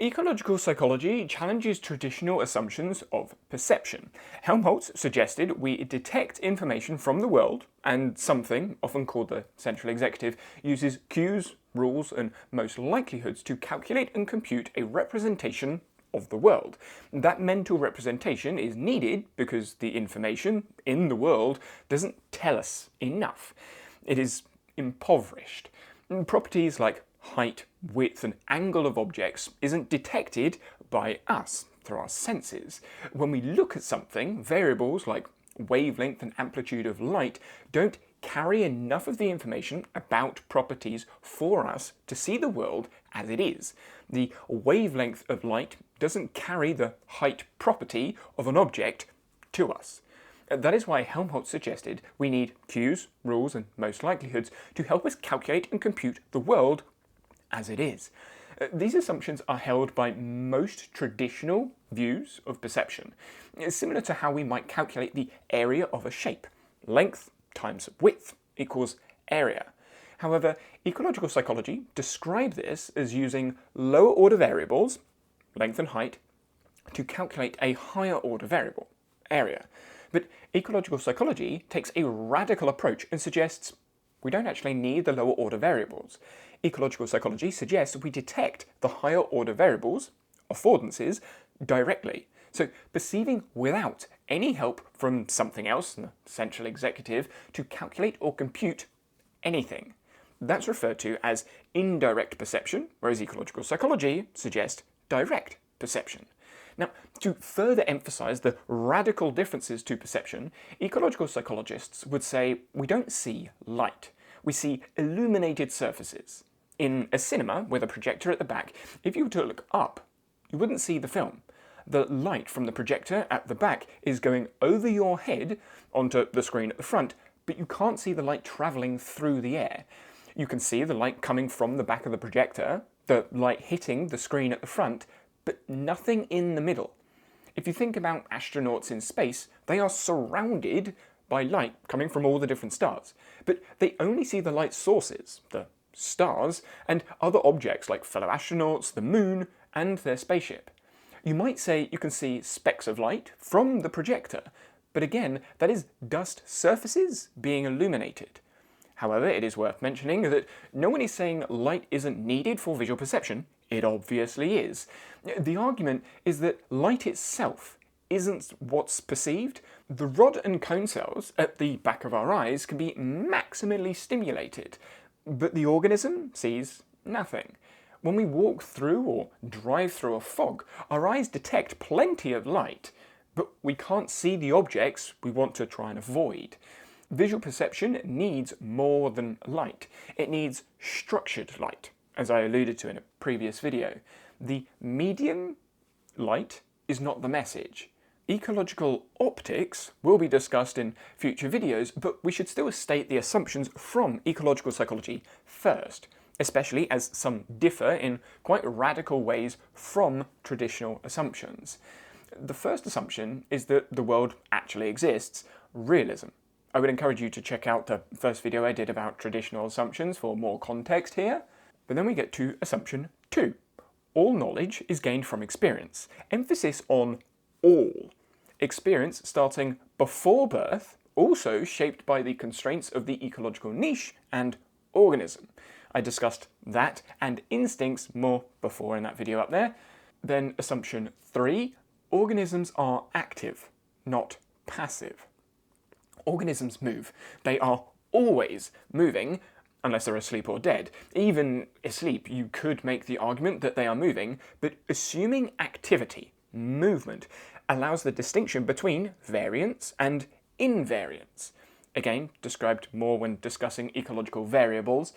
Ecological psychology challenges traditional assumptions of perception. Helmholtz suggested we detect information from the world, and something, often called the central executive, uses cues, rules, and most likelihoods to calculate and compute a representation of the world. That mental representation is needed because the information in the world doesn't tell us enough. It is impoverished. Properties like height, width, and angle of objects isn't detected by us through our senses. When we look at something, variables like wavelength and amplitude of light don't carry enough of the information about properties for us to see the world as it is. The wavelength of light doesn't carry the height property of an object to us. That is why Helmholtz suggested we need cues, rules, and most likelihoods to help us calculate and compute the world as it is. These assumptions are held by most traditional views of perception, similar to how we might calculate the area of a shape. Length times width equals area. However, ecological psychology describes this as using lower order variables, length and height, to calculate a higher order variable, area. But ecological psychology takes a radical approach and suggests we don't actually need the lower order variables. Ecological psychology suggests we detect the higher order variables, affordances, directly. So perceiving without any help from something else, the central executive, to calculate or compute anything. That's referred to as indirect perception, whereas ecological psychology suggests direct perception. Now, to further emphasize the radical differences to perception, ecological psychologists would say we don't see light, we see illuminated surfaces. In a cinema with a projector at the back, if you were to look up, you wouldn't see the film. The light from the projector at the back is going over your head onto the screen at the front, but you can't see the light travelling through the air. You can see the light coming from the back of the projector, the light hitting the screen at the front, but nothing in the middle. If you think about astronauts in space, they are surrounded by light coming from all the different stars, but they only see the light sources, the stars, and other objects like fellow astronauts, the moon, and their spaceship. You might say you can see specks of light from the projector, but again, that is dust surfaces being illuminated. However, it is worth mentioning that no one is saying light isn't needed for visual perception. It obviously is. The argument is that light itself isn't what's perceived. The rod and cone cells at the back of our eyes can be maximally stimulated, but the organism sees nothing. When we walk through or drive through a fog, our eyes detect plenty of light, but we can't see the objects we want to try and avoid. Visual perception needs more than light. It needs structured light, as I alluded to in a previous video. The medium, light, is not the message. Ecological optics will be discussed in future videos, but we should still state the assumptions from ecological psychology first, especially as some differ in quite radical ways from traditional assumptions. The first assumption is that the world actually exists, realism. I would encourage you to check out the first video I did about traditional assumptions for more context here. But then we get to assumption 2. All knowledge is gained from experience. Emphasis on all. Experience starting before birth, also shaped by the constraints of the ecological niche and organism. I discussed that and instincts more before in that video up there. Then assumption 3, organisms are active, not passive. Organisms move. They are always moving, unless they're asleep or dead. Even asleep, you could make the argument that they are moving, but assuming activity, movement, allows the distinction between variance and invariance. Again, described more when discussing ecological variables.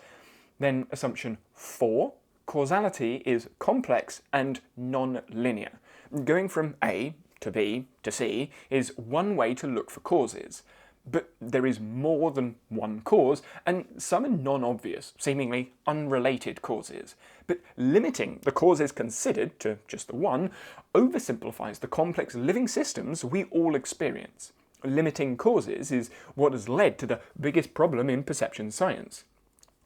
Then assumption 4, causality is complex and non-linear. Going from A to B to C is one way to look for causes. But there is more than one cause, and some are non-obvious, seemingly unrelated causes. But limiting the causes considered to just the one oversimplifies the complex living systems we all experience. Limiting causes is what has led to the biggest problem in perception science.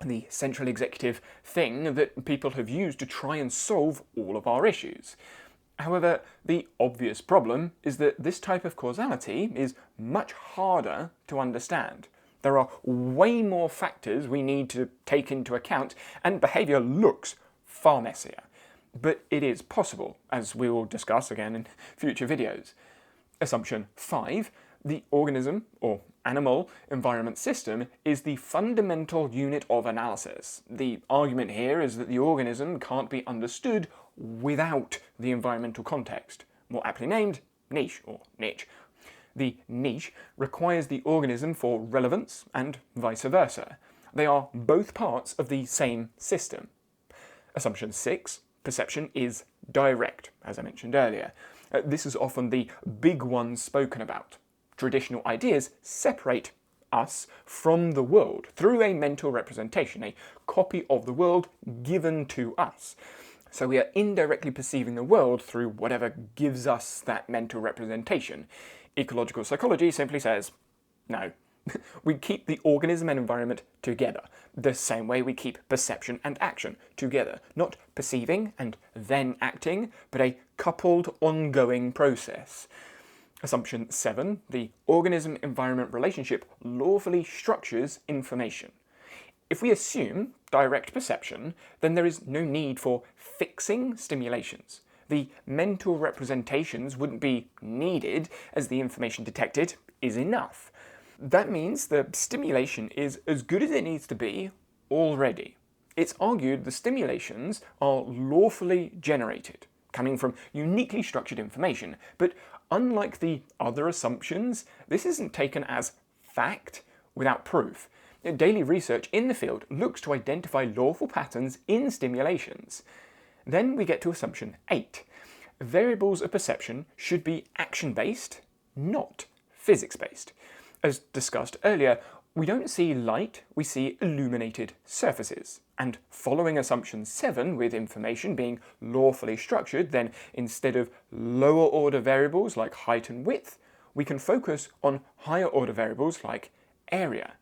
the central executive thing that people have used to try and solve all of our issues. However, the obvious problem is that this type of causality is much harder to understand. There are way more factors we need to take into account, and behaviour looks far messier. But it is possible, as we will discuss again in future videos. Assumption 5. The organism, or animal, environment system is the fundamental unit of analysis. The argument here is that the organism can't be understood without the environmental context, more aptly named niche or niche. The niche requires the organism for relevance and vice versa. They are both parts of the same system. Assumption 6. Perception is direct, as I mentioned earlier. This is often the big one spoken about. Traditional ideas separate us from the world through a mental representation, a copy of the world given to us. So we are indirectly perceiving the world through whatever gives us that mental representation. Ecological psychology simply says, no. We keep the organism and environment together, the same way we keep perception and action together. Not perceiving and then acting, but a coupled, ongoing process. Assumption 7. The organism-environment relationship lawfully structures information. If we assume direct perception, then there is no need for fixing stimulations. The mental representations wouldn't be needed, as the information detected is enough. That means the stimulation is as good as it needs to be already. It's argued the stimulations are lawfully generated, coming from uniquely structured information, but unlike the other assumptions, this isn't taken as fact without proof. Daily research in the field looks to identify lawful patterns in stimulations. Then we get to assumption 8. Variables of perception should be action-based, not physics-based. As discussed earlier, we don't see light, we see illuminated surfaces. And following assumption 7, with information being lawfully structured, then instead of lower order variables like height and width, we can focus on higher order variables like area.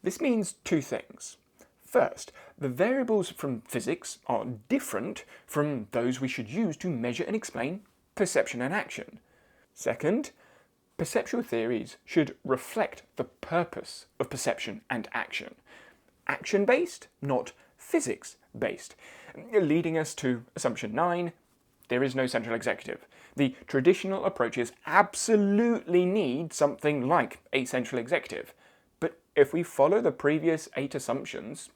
This means two things. First, the variables from physics are different from those we should use to measure and explain perception and action. Second, perceptual theories should reflect the purpose of perception and action. Action-based, not physics-based. Leading us to assumption 9, there is no central executive. The traditional approaches absolutely need something like a central executive. But if we follow the previous 8 assumptions,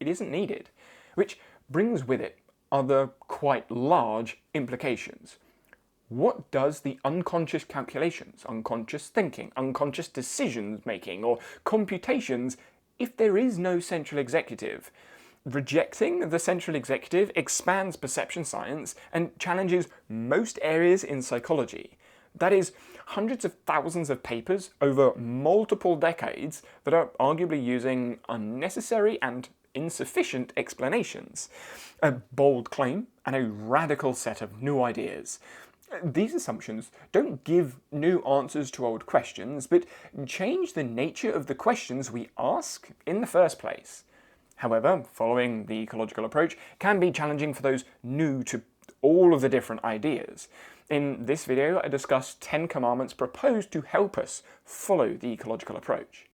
it isn't needed, which brings with it other quite large implications. What does the unconscious calculations, unconscious thinking, unconscious decisions making, or computations if there is no central executive? Rejecting the central executive expands perception science and challenges most areas in psychology. That is, hundreds of thousands of papers over multiple decades that are arguably using unnecessary and insufficient explanations. A bold claim and a radical set of new ideas. These assumptions don't give new answers to old questions, but change the nature of the questions we ask in the first place. However, following the ecological approach can be challenging for those new to all of the different ideas. In this video, I discuss 10 commandments proposed to help us follow the ecological approach.